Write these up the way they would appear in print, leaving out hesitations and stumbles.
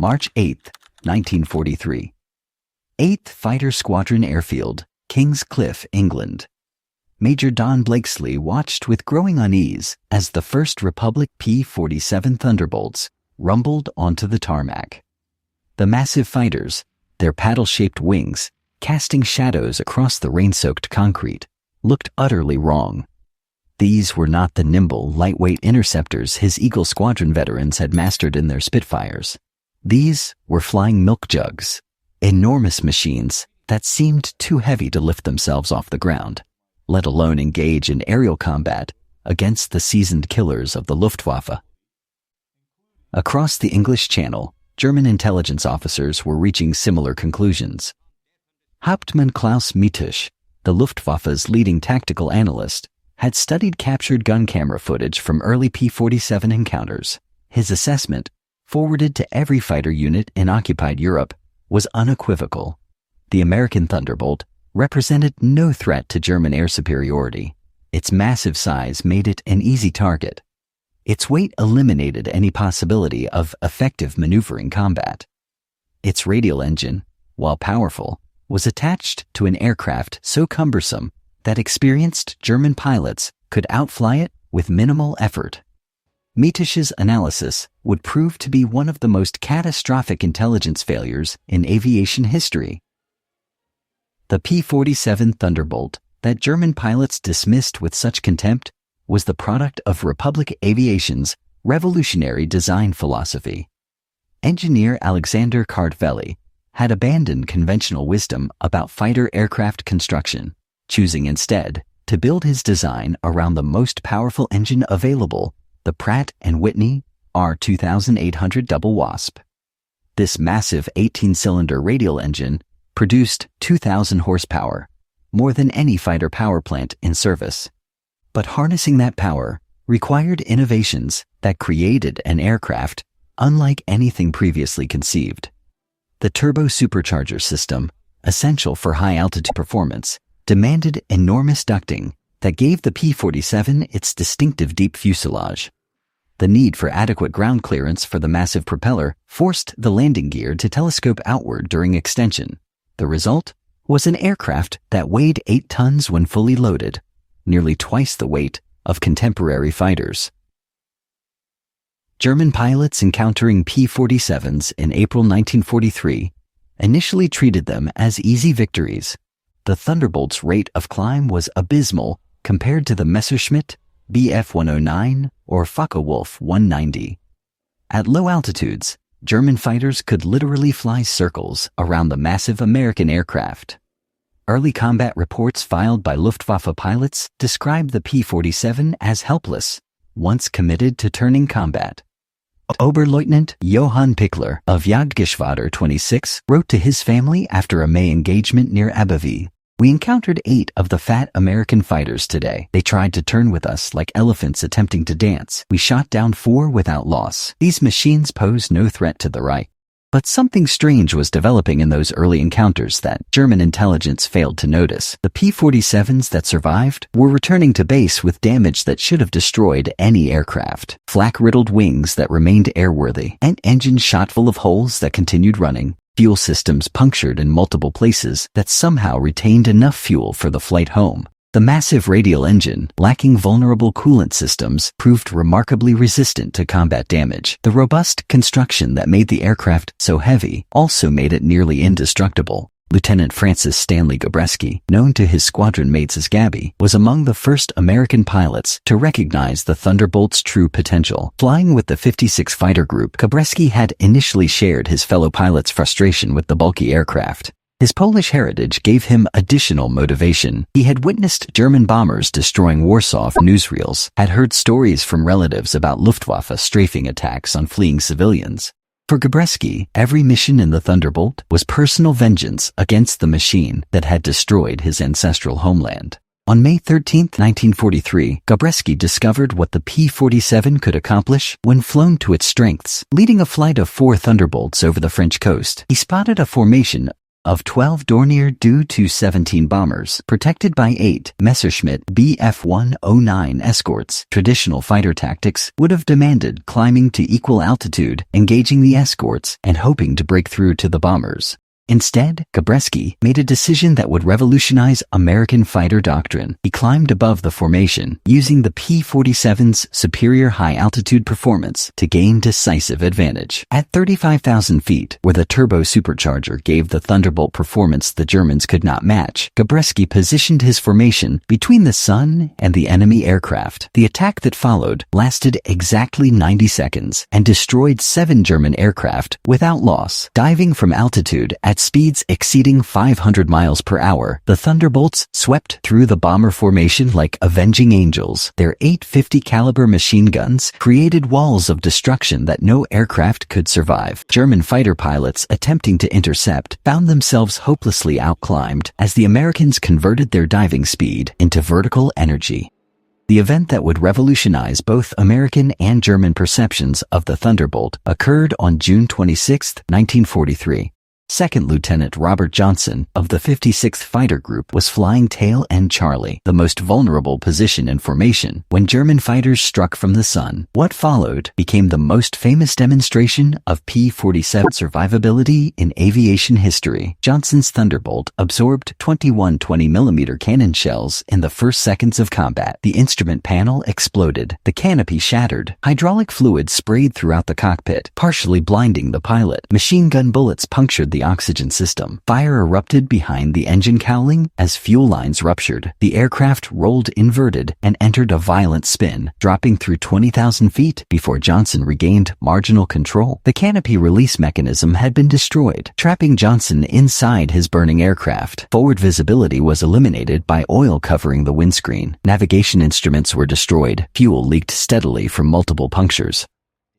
March 8, 1943. 8th Fighter Squadron Airfield, Kingscliff, England. Major Don Blakesley watched with growing unease as the First Republic P-47 Thunderbolts rumbled onto the tarmac. The massive fighters, their paddle-shaped wings, casting shadows across the rain-soaked concrete, looked utterly wrong. These were not the nimble, lightweight interceptors his Eagle Squadron veterans had mastered in their Spitfires. These were flying milk jugs, enormous machines that seemed too heavy to lift themselves off the ground, let alone engage in aerial combat against the seasoned killers of the Luftwaffe. Across the English Channel, German intelligence officers were reaching similar conclusions. Hauptmann Klaus Metusch, the Luftwaffe's leading tactical analyst, had studied captured gun camera footage from early P-47 encounters. His assessment, forwarded to every fighter unit in occupied Europe, was unequivocal. The American Thunderbolt represented no threat to German air superiority. Its massive size made it an easy target. Its weight eliminated any possibility of effective maneuvering combat. Its radial engine, while powerful, was attached to an aircraft so cumbersome that experienced German pilots could outfly it with minimal effort. Metusch's analysis would prove to be one of the most catastrophic intelligence failures in aviation history. The P-47 Thunderbolt that German pilots dismissed with such contempt was the product of Republic Aviation's revolutionary design philosophy. Engineer Alexander Kartveli had abandoned conventional wisdom about fighter aircraft construction, choosing instead to build his design around the most powerful engine available, the Pratt & Whitney R2800 Double Wasp. This massive 18-cylinder radial engine produced 2,000 horsepower, more than any fighter power plant in service. But harnessing that power required innovations that created an aircraft unlike anything previously conceived. The turbo supercharger system, essential for high-altitude performance, demanded enormous ducting that gave the P-47 its distinctive deep fuselage. The need for adequate ground clearance for the massive propeller forced the landing gear to telescope outward during extension. The result was an aircraft that weighed 8 tons when fully loaded, nearly twice the weight of contemporary fighters. German pilots encountering P-47s in April 1943 initially treated them as easy victories. The Thunderbolt's rate of climb was abysmal compared to the Messerschmitt Bf-109 or Focke-Wulf 190. At low altitudes, German fighters could literally fly circles around the massive American aircraft. Early combat reports filed by Luftwaffe pilots described the P-47 as helpless, once committed to turning combat. Oberleutnant Johann Pichler of Jagdgeschwader 26 wrote to his family after a May engagement near Abbeville, "We encountered 8 of the fat American fighters today. They tried to turn with us like elephants attempting to dance. We shot down 4 without loss. These machines pose no threat to the Reich." But something strange was developing in those early encounters that German intelligence failed to notice. The P-47s that survived were returning to base with damage that should have destroyed any aircraft. Flak-riddled wings that remained airworthy, and engines shot full of holes that continued running. Fuel systems punctured in multiple places that somehow retained enough fuel for the flight home. The massive radial engine, lacking vulnerable coolant systems, proved remarkably resistant to combat damage. The robust construction that made the aircraft so heavy also made it nearly indestructible. Lieutenant Francis Stanley Gabreski, known to his squadron mates as Gabby, was among the first American pilots to recognize the Thunderbolt's true potential. Flying with the 56 Fighter Group, Gabreski had initially shared his fellow pilots' frustration with the bulky aircraft. His Polish heritage gave him additional motivation. He had witnessed German bombers destroying Warsaw from newsreels, had heard stories from relatives about Luftwaffe strafing attacks on fleeing civilians. For Gabreski, every mission in the Thunderbolt was personal vengeance against the machine that had destroyed his ancestral homeland. On May 13, 1943, Gabreski discovered what the P-47 could accomplish when flown to its strengths. Leading a flight of 4 Thunderbolts over the French coast, he spotted a formation of 12 Dornier Do-217 bombers, protected by 8 Messerschmitt Bf-109 escorts. Traditional fighter tactics would have demanded climbing to equal altitude, engaging the escorts, and hoping to break through to the bombers. Instead, Gabreski made a decision that would revolutionize American fighter doctrine. He climbed above the formation, using the P-47's superior high-altitude performance to gain decisive advantage. At 35,000 feet, where the turbo supercharger gave the Thunderbolt performance the Germans could not match, Gabreski positioned his formation between the sun and the enemy aircraft. The attack that followed lasted exactly 90 seconds and destroyed 7 German aircraft without loss. Diving from altitude at speeds exceeding 500 miles per hour, the Thunderbolts swept through the bomber formation like avenging angels. Their .850 caliber machine guns created walls of destruction that no aircraft could survive. German fighter pilots attempting to intercept found themselves hopelessly outclimbed as the Americans converted their diving speed into vertical energy. The event that would revolutionize both American and German perceptions of the Thunderbolt occurred on June 26, 1943. Second Lieutenant Robert Johnson of the 56th Fighter Group was flying tail end Charlie, the most vulnerable position in formation, when German fighters struck from the sun. What followed became the most famous demonstration of P-47 survivability in aviation history. Johnson's Thunderbolt absorbed 21 20mm cannon shells in the first seconds of combat. The instrument panel exploded. The canopy shattered. Hydraulic fluid sprayed throughout the cockpit, partially blinding the pilot. Machine gun bullets punctured the oxygen system. Fire erupted behind the engine cowling as fuel lines ruptured. The aircraft rolled inverted and entered a violent spin, dropping through 20,000 feet before Johnson regained marginal control. The canopy release mechanism had been destroyed, trapping Johnson inside his burning aircraft. Forward visibility was eliminated by oil covering the windscreen. Navigation instruments were destroyed. Fuel leaked steadily from multiple punctures.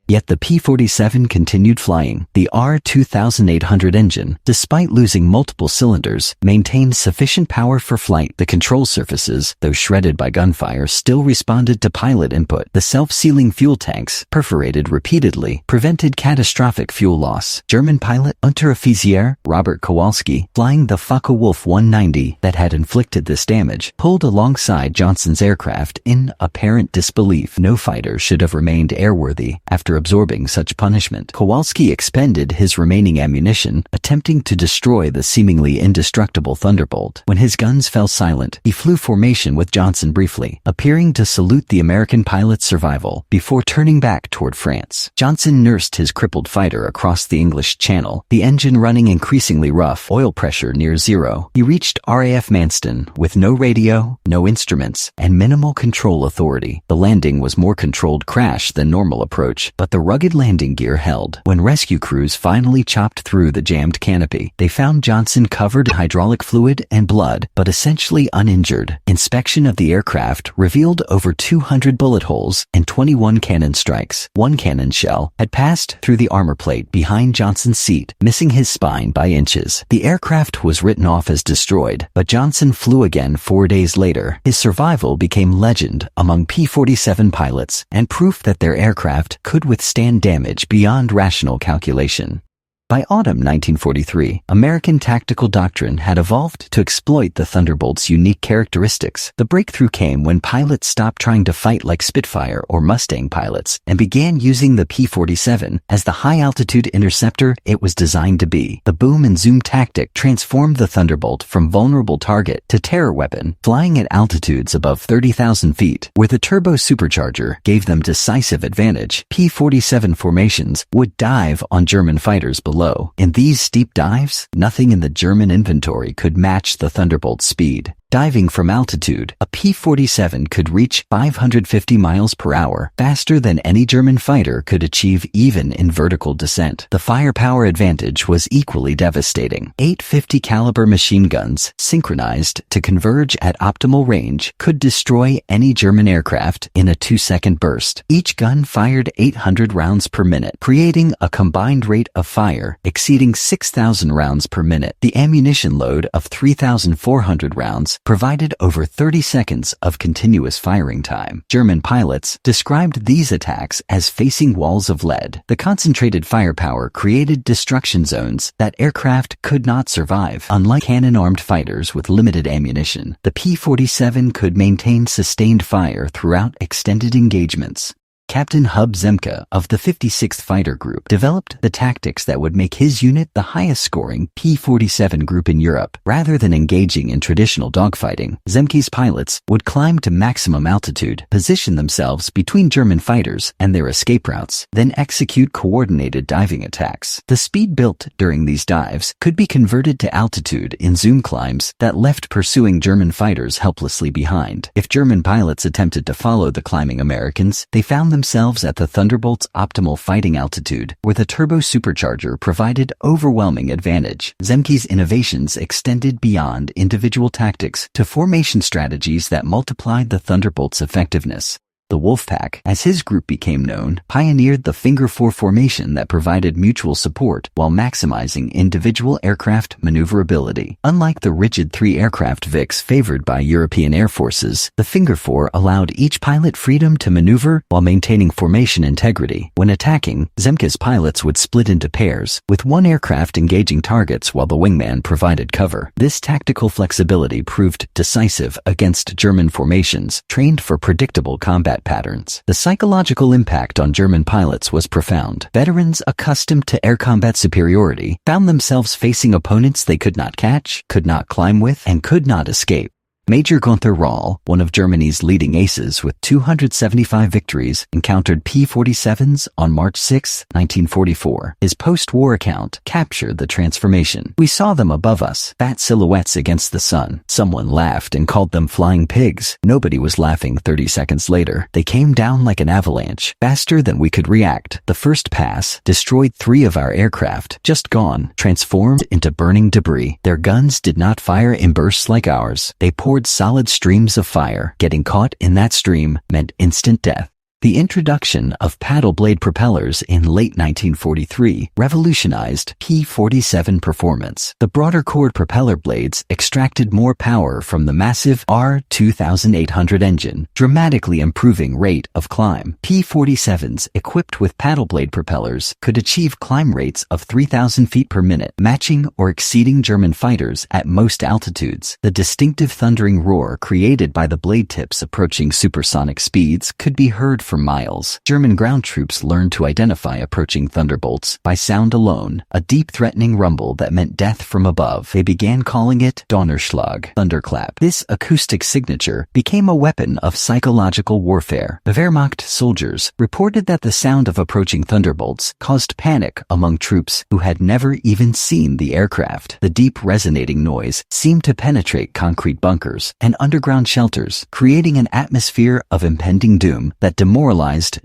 Yet the P-47 continued flying. The R-2800 engine, despite losing multiple cylinders, maintained sufficient power for flight. The control surfaces, though shredded by gunfire, still responded to pilot input. The self-sealing fuel tanks, perforated repeatedly, prevented catastrophic fuel loss. German pilot Unteroffizier Robert Kowalski, flying the Focke-Wulf 190 that had inflicted this damage, pulled alongside Johnson's aircraft in apparent disbelief. No fighter should have remained airworthy after absorbing such punishment. Kowalski expended his remaining ammunition, attempting to destroy the seemingly indestructible Thunderbolt. When his guns fell silent, he flew formation with Johnson briefly, appearing to salute the American pilot's survival before turning back toward France. Johnson nursed his crippled fighter across the English Channel, the engine running increasingly rough, oil pressure near zero. He reached RAF Manston with no radio, no instruments, and minimal control authority. The landing was more controlled crash than normal approach, but the rugged landing gear held. When rescue crews finally chopped through the jammed canopy, they found Johnson covered in hydraulic fluid and blood, but essentially uninjured. Inspection of the aircraft revealed over 200 bullet holes and 21 cannon strikes. One cannon shell had passed through the armor plate behind Johnson's seat, missing his spine by inches. The aircraft was written off as destroyed, but Johnson flew again 4 days later. His survival became legend among P-47 pilots and proof that their aircraft could withstand damage beyond rational calculation. By autumn 1943, American tactical doctrine had evolved to exploit the Thunderbolt's unique characteristics. The breakthrough came when pilots stopped trying to fight like Spitfire or Mustang pilots and began using the P-47 as the high-altitude interceptor it was designed to be. The boom and zoom tactic transformed the Thunderbolt from vulnerable target to terror weapon, flying at altitudes above 30,000 feet, where the turbo supercharger gave them decisive advantage. P-47 formations would dive on German fighters below. In these steep dives, nothing in the German inventory could match the Thunderbolt's speed. Diving from altitude, a P-47 could reach 550 miles per hour, faster than any German fighter could achieve even in vertical descent. The firepower advantage was equally devastating. .850 caliber machine guns, synchronized to converge at optimal range, could destroy any German aircraft in a 2-second burst. Each gun fired 800 rounds per minute, creating a combined rate of fire exceeding 6,000 rounds per minute. The ammunition load of 3,400 rounds provided over 30 seconds of continuous firing time. German pilots described these attacks as facing walls of lead. The concentrated firepower created destruction zones that aircraft could not survive. Unlike cannon-armed fighters with limited ammunition, the P-47 could maintain sustained fire throughout extended engagements. Captain Hub Zemke of the 56th Fighter Group developed the tactics that would make his unit the highest-scoring P-47 group in Europe. Rather than engaging in traditional dogfighting, Zemke's pilots would climb to maximum altitude, position themselves between German fighters and their escape routes, then execute coordinated diving attacks. The speed built during these dives could be converted to altitude in zoom climbs that left pursuing German fighters helplessly behind. If German pilots attempted to follow the climbing Americans, they found themselves at the Thunderbolt's optimal fighting altitude, where the turbo supercharger provided overwhelming advantage. Zemke's innovations extended beyond individual tactics to formation strategies that multiplied the Thunderbolt's effectiveness. The Wolfpack, as his group became known, pioneered the Finger Four formation that provided mutual support while maximizing individual aircraft maneuverability. Unlike the rigid three-aircraft VIX favored by European air forces, the Finger Four allowed each pilot freedom to maneuver while maintaining formation integrity. When attacking, Zemke's pilots would split into pairs, with one aircraft engaging targets while the wingman provided cover. This tactical flexibility proved decisive against German formations trained for predictable combat patterns. The psychological impact on German pilots was profound. Veterans accustomed to air combat superiority found themselves facing opponents they could not catch, could not climb with, and could not escape. Major Gunther Rall, one of Germany's leading aces with 275 victories, encountered P-47s on March 6, 1944. His post-war account captured the transformation. "We saw them above us, fat silhouettes against the sun. Someone laughed and called them flying pigs. Nobody was laughing 30 seconds later. They came down like an avalanche, faster than we could react. The first pass destroyed 3 of our aircraft, just gone, transformed into burning debris. Their guns did not fire in bursts like ours. They poured solid streams of fire. Getting caught in that stream meant instant death." The introduction of paddle blade propellers in late 1943 revolutionized P-47 performance. The broader chord propeller blades extracted more power from the massive R2800 engine, dramatically improving rate of climb. P-47s equipped with paddle blade propellers could achieve climb rates of 3,000 feet per minute, matching or exceeding German fighters at most altitudes. The distinctive thundering roar created by the blade tips approaching supersonic speeds could be heard for miles. German ground troops learned to identify approaching Thunderbolts by sound alone, a deep threatening rumble that meant death from above. They began calling it Donnerschlag, thunderclap. This acoustic signature became a weapon of psychological warfare. The Wehrmacht soldiers reported that the sound of approaching Thunderbolts caused panic among troops who had never even seen the aircraft. The deep resonating noise seemed to penetrate concrete bunkers and underground shelters, creating an atmosphere of impending doom that demoralized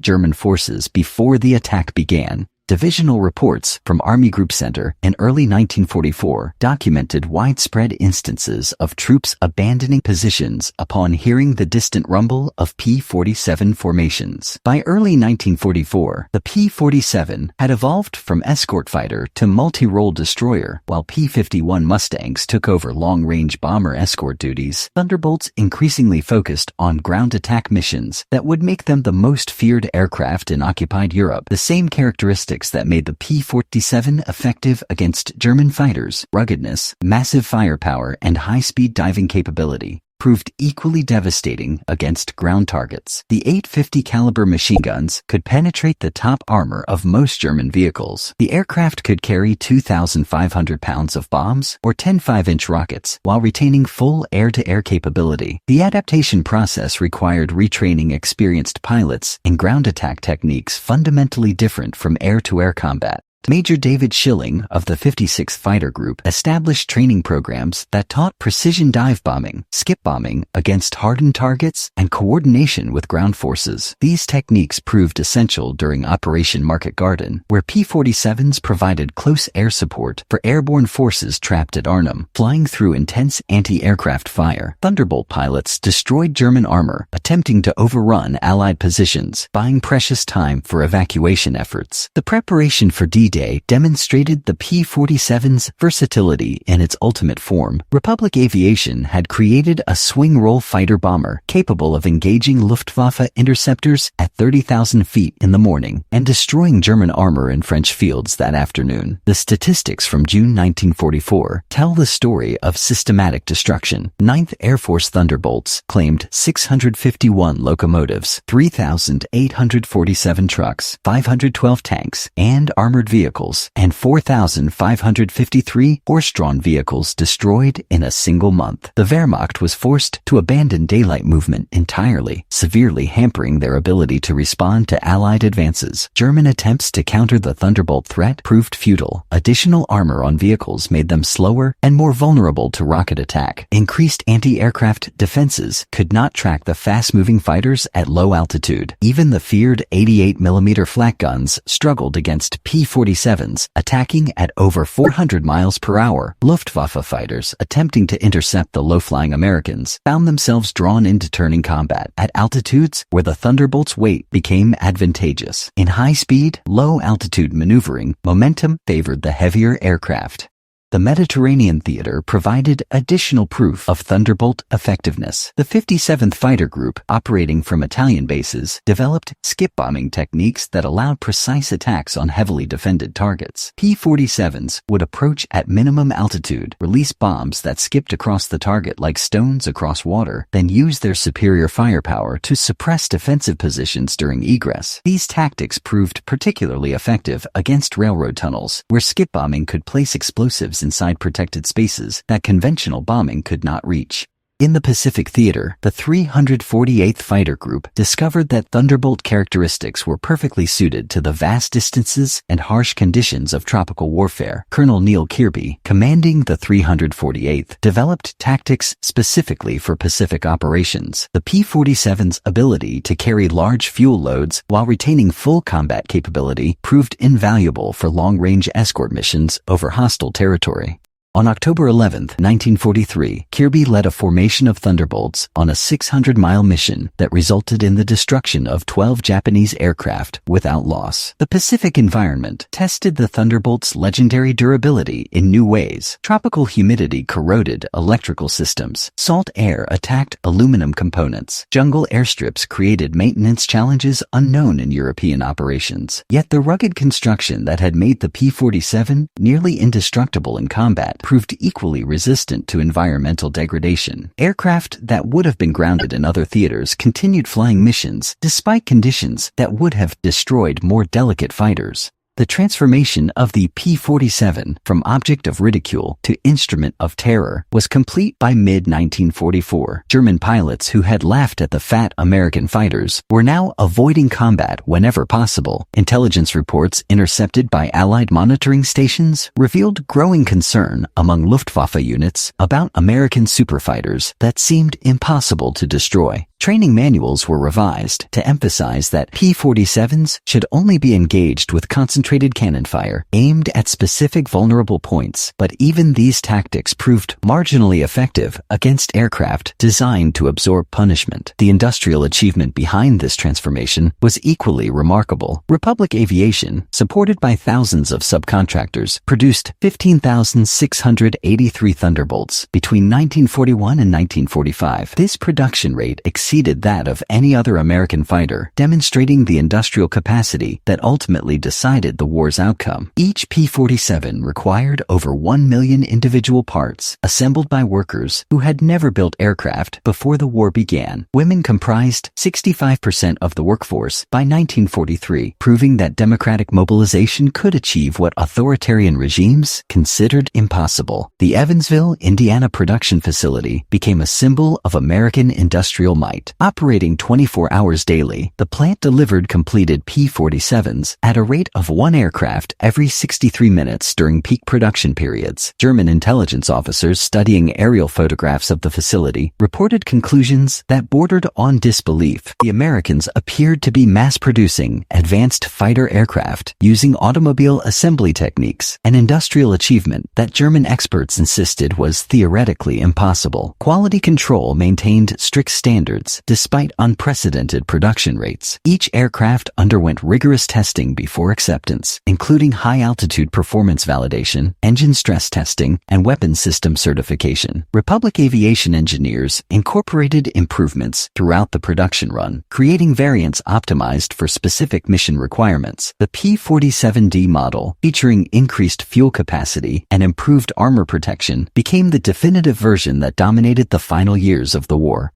German forces before the attack began. Divisional reports from Army Group Center in early 1944 documented widespread instances of troops abandoning positions upon hearing the distant rumble of P-47 formations. By early 1944, the P-47 had evolved from escort fighter to multi-role destroyer, while P-51 Mustangs took over long-range bomber escort duties. Thunderbolts increasingly focused on ground attack missions that would make them the most feared aircraft in occupied Europe. The same characteristics that made the P-47 effective against German fighters, ruggedness, massive firepower, and high-speed diving capability, proved equally devastating against ground targets. The 850 caliber machine guns could penetrate the top armor of most German vehicles. The aircraft could carry 2,500 pounds of bombs or 10 5-inch rockets while retaining full air-to-air capability. The adaptation process required retraining experienced pilots in ground attack techniques fundamentally different from air-to-air combat. Major David Schilling of the 56th Fighter Group established training programs that taught precision dive bombing, skip bombing against hardened targets, and coordination with ground forces. These techniques proved essential during Operation Market Garden, where P-47s provided close air support for airborne forces trapped at Arnhem. Flying through intense anti-aircraft fire, Thunderbolt pilots destroyed German armor, attempting to overrun Allied positions, buying precious time for evacuation efforts. The preparation for D-Day D-Day demonstrated the P-47's versatility in its ultimate form. Republic Aviation had created a swing-roll fighter bomber capable of engaging Luftwaffe interceptors at 30,000 feet in the morning and destroying German armor in French fields that afternoon. The statistics from June 1944 tell the story of systematic destruction. 9th Air Force Thunderbolts claimed 651 locomotives, 3,847 trucks, 512 tanks and armored vehicles, and 4,553 horse-drawn vehicles destroyed in a single month. The Wehrmacht was forced to abandon daylight movement entirely, severely hampering their ability to respond to Allied advances. German attempts to counter the Thunderbolt threat proved futile. Additional armor on vehicles made them slower and more vulnerable to rocket attack. Increased anti-aircraft defenses could not track the fast-moving fighters at low altitude. Even the feared 88mm flak guns struggled against P-47s, attacking at over 400 miles per hour. Luftwaffe fighters attempting to intercept the low-flying Americans found themselves drawn into turning combat at altitudes where the Thunderbolt's weight became advantageous. In high-speed, low-altitude maneuvering, momentum favored the heavier aircraft. The Mediterranean theater provided additional proof of Thunderbolt effectiveness. The 57th Fighter Group, operating from Italian bases, developed skip bombing techniques that allowed precise attacks on heavily defended targets. P-47s would approach at minimum altitude, release bombs that skipped across the target like stones across water, then use their superior firepower to suppress defensive positions during egress. These tactics proved particularly effective against railroad tunnels, where skip bombing could place explosives inside protected spaces that conventional bombing could not reach. In the Pacific Theater, the 348th Fighter Group discovered that Thunderbolt characteristics were perfectly suited to the vast distances and harsh conditions of tropical warfare. Colonel Neil Kirby, commanding the 348th, developed tactics specifically for Pacific operations. The P-47's ability to carry large fuel loads while retaining full combat capability proved invaluable for long-range escort missions over hostile territory. On October 11, 1943, Kirby led a formation of Thunderbolts on a 600-mile mission that resulted in the destruction of 12 Japanese aircraft without loss. The Pacific environment tested the Thunderbolts' legendary durability in new ways. Tropical humidity corroded electrical systems. Salt air attacked aluminum components. Jungle airstrips created maintenance challenges unknown in European operations. Yet the rugged construction that had made the P-47 nearly indestructible in combat proved equally resistant to environmental degradation. Aircraft that would have been grounded in other theaters continued flying missions despite conditions that would have destroyed more delicate fighters. The transformation of the P-47 from object of ridicule to instrument of terror was complete by mid-1944. German pilots who had laughed at the fat American fighters were now avoiding combat whenever possible. Intelligence reports intercepted by Allied monitoring stations revealed growing concern among Luftwaffe units about American superfighters that seemed impossible to destroy. Training manuals were revised to emphasize that P-47s should only be engaged with concentrated cannon fire aimed at specific vulnerable points, but even these tactics proved marginally effective against aircraft designed to absorb punishment. The industrial achievement behind this transformation was equally remarkable. Republic Aviation, supported by thousands of subcontractors, produced 15,683 Thunderbolts between 1941 and 1945. This production rate exceeded that of any other American fighter, demonstrating the industrial capacity that ultimately decided the war's outcome. Each P-47 required over 1 million individual parts, assembled by workers who had never built aircraft before the war began. Women comprised 65% of the workforce by 1943, proving that democratic mobilization could achieve what authoritarian regimes considered impossible. The Evansville, Indiana production facility became a symbol of American industrial might. Operating 24 hours daily, the plant delivered completed P-47s at a rate of one aircraft every 63 minutes during peak production periods. German intelligence officers studying aerial photographs of the facility reported conclusions that bordered on disbelief. The Americans appeared to be mass-producing advanced fighter aircraft using automobile assembly techniques, an industrial achievement that German experts insisted was theoretically impossible. Quality control maintained strict standards records, despite unprecedented production rates. Each aircraft underwent rigorous testing before acceptance, including high-altitude performance validation, engine stress testing, and weapons system certification. Republic aviation engineers incorporated improvements throughout the production run, creating variants optimized for specific mission requirements. The P-47D model, featuring increased fuel capacity and improved armor protection, became the definitive version that dominated the final years of the war.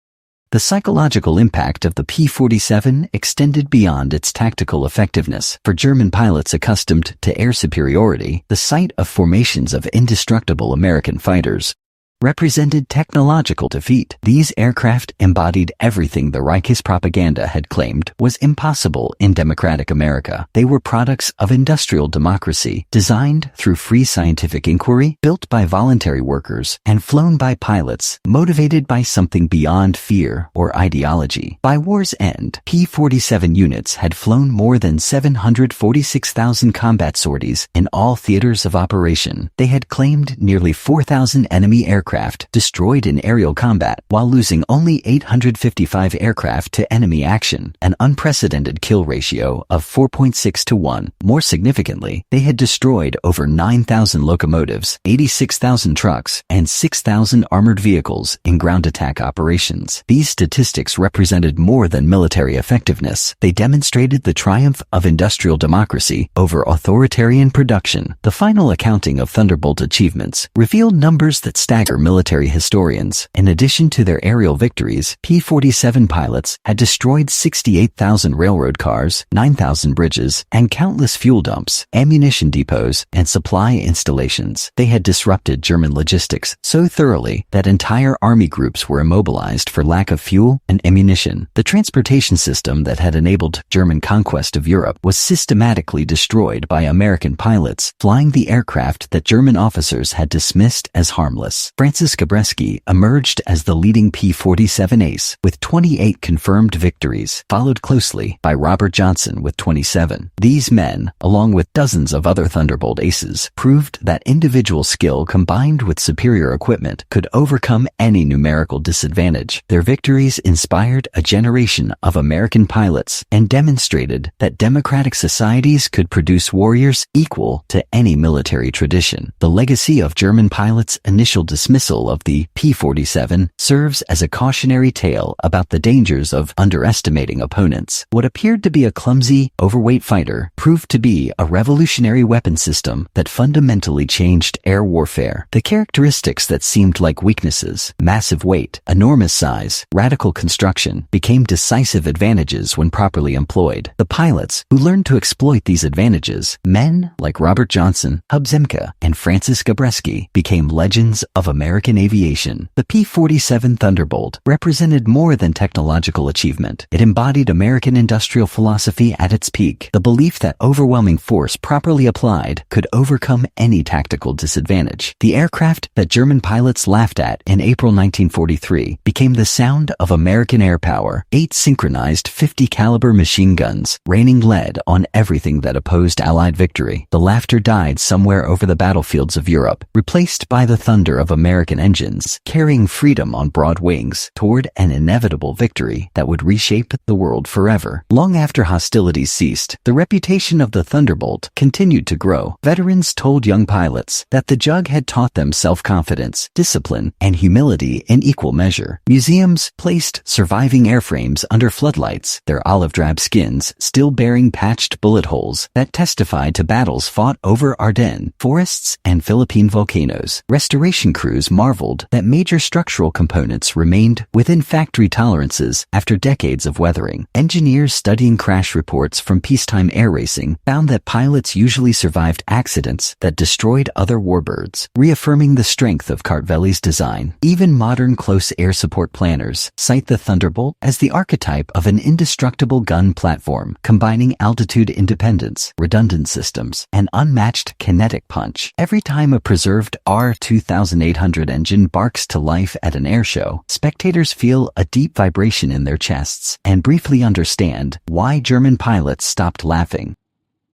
The psychological impact of the P-47 extended beyond its tactical effectiveness. For German pilots accustomed to air superiority, the sight of formations of indestructible American fighters represented technological defeat. These aircraft embodied everything the Reich's propaganda had claimed was impossible in democratic America. They were products of industrial democracy, designed through free scientific inquiry, built by voluntary workers, and flown by pilots motivated by something beyond fear or ideology. By war's end, P-47 units had flown more than 746,000 combat sorties in all theaters of operation. They had claimed nearly 4,000 enemy aircraft destroyed in aerial combat, while losing only 855 aircraft to enemy action, an unprecedented kill ratio of 4.6 to 1. More significantly, they had destroyed over 9,000 locomotives, 86,000 trucks, and 6,000 armored vehicles in ground attack operations. These statistics represented more than military effectiveness. They demonstrated the triumph of industrial democracy over authoritarian production. The final accounting of Thunderbolt achievements revealed numbers that stagger military historians. In addition to their aerial victories, P-47 pilots had destroyed 68,000 railroad cars, 9,000 bridges, and countless fuel dumps, ammunition depots, and supply installations. They had disrupted German logistics so thoroughly that entire army groups were immobilized for lack of fuel and ammunition. The transportation system that had enabled German conquest of Europe was systematically destroyed by American pilots flying the aircraft that German officers had dismissed as harmless. Francis Gabreski emerged as the leading P-47 ace with 28 confirmed victories, followed closely by Robert Johnson with 27. These men, along with dozens of other Thunderbolt aces, proved that individual skill combined with superior equipment could overcome any numerical disadvantage. Their victories inspired a generation of American pilots and demonstrated that democratic societies could produce warriors equal to any military tradition. The legacy of German pilots' initial dismissal of the P-47 serves as a cautionary tale about the dangers of underestimating opponents. What appeared to be a clumsy, overweight fighter proved to be a revolutionary weapon system that fundamentally changed air warfare. The characteristics that seemed like weaknesses, massive weight, enormous size, radical construction, became decisive advantages when properly employed. The pilots who learned to exploit these advantages, men like Robert Johnson, Hub Zemke, and Francis Gabreski, became legends of American aviation. The P-47 Thunderbolt represented more than technological achievement. It embodied American industrial philosophy at its peak, the belief that overwhelming force properly applied could overcome any tactical disadvantage. The aircraft that German pilots laughed at in April 1943 became the sound of American air power. 8 synchronized 50 caliber machine guns, raining lead on everything that opposed Allied victory. The laughter died somewhere over the battlefields of Europe, replaced by the thunder of American engines, carrying freedom on broad wings toward an inevitable victory that would reshape the world forever. Long after hostilities ceased, the reputation of the Thunderbolt continued to grow. Veterans told young pilots that the Jug had taught them self-confidence, discipline, and humility in equal measure. Museums placed surviving airframes under floodlights, their olive-drab skins still bearing patched bullet holes that testified to battles fought over Ardennes, forests, and Philippine volcanoes. Restoration crews marveled that major structural components remained within factory tolerances after decades of weathering. Engineers studying crash reports from peacetime air racing found that pilots usually survived accidents that destroyed other warbirds, reaffirming the strength of Cartveli's design. Even modern close air support planners cite the Thunderbolt as the archetype of an indestructible gun platform, combining altitude independence, redundant systems, and unmatched kinetic punch. Every time a preserved R-2800 engine barks to life at an airshow, spectators feel a deep vibration in their chests and briefly understand why German pilots stopped laughing.